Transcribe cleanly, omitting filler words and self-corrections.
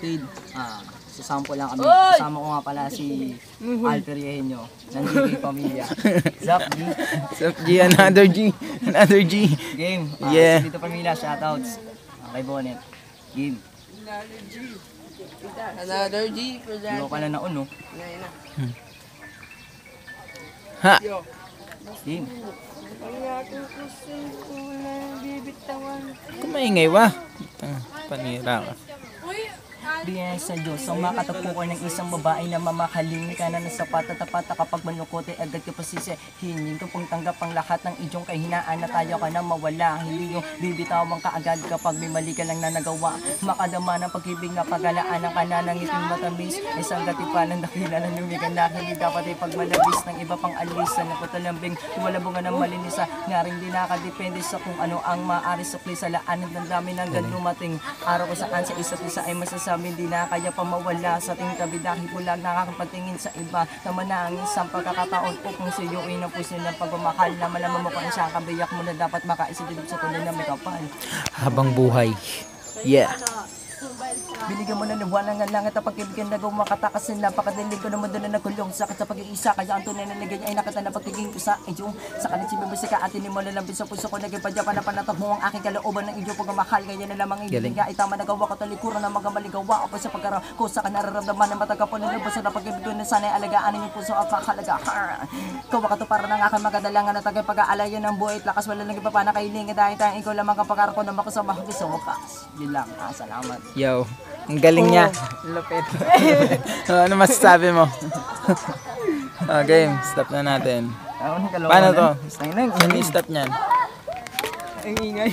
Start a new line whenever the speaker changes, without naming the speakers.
Kid, sa sample lang kami. Kasama ko nga pala si Alper Yehenyo ng DK Pamilya. Zap G.
Sup G, another G. Another G.
Game.
Yeah.
Sa Dito Pamilya, shoutouts. Kay Bonet. Game.
Another G for
Hindi
that.
ko pala naon, no?
Ngayon na.
Ha!
Game.
Kaya kasi ko na bibitawan.
Kung maingay wa. Panira ka.
Biyaya sa Diyos, ang makatagpo ko ng isang babae na mamahalin ka na nasa patatapata kapag manukote agad ka pasisihin. Hindi pong tanggap ang lahat ng idyong kahinaan na tayo ka na mawala. Hindi yung bibitawan ka agad kapag may mali ka lang na nagawa. Makadama ng pag-ibig na pagalaan ng kananang iting matamis. Isang gatipan ng dakila ng lumigan na hindi dapat ay pagmalabis ng iba pang alisan na patalambing. Wala bunga ng malinisa nga rin di nakadepende sa kung ano ang maaari sukli sa laanan ng dami ng dumating. Araw ko saan sa isa't isa ay masasabi hindi na kaya pa mawala sa ating tabi dahil wala nakakapatingin sa iba na manangin sa pagkakataon po kung sa iyo ay napus nilang pagmamahal na malaman mo kung siya kabiyak mo na dapat makaisidilip sa tulad na may kapal.
Habang buhay. Yeah.
Binigyan mo na ng walang ng langit at pagkibigyan na gumakatakas nila. Napakadilig ko naman doon na nagulong sakit sa pag-iisa. Kaya ang tunay na naging ay nakita na pagkiging isa. Yung sa kanit si Bibusika at hindi mo lalambin sa puso ko. Naging padya pa na panatag mo ang aking kalooban ng iyong pagmamahal. Kaya na lamang ibigin ka itama nagawa ko talikuran ng mga maligawa. O pa sa pagkaraw ko sa kanararamdaman ng matagapo na labas na pag-ibig ko na sana'y alagaan ang iyong puso at kakalaga. Kawa ka to para ng aking magadalangan at tagay pag-aalayan ng buhay at lakas. Wala nang iba pa na kailingan dahil tayo ikaw lamang kapag ko na makasama ko sa wakas. Yun lang. Salamat.
Yo. Ang galing niya. Lupit. Ano masasabi mo? Game. Stop na natin. Paano to?
Ang
Saan i-stop niyan?
Ang ingay.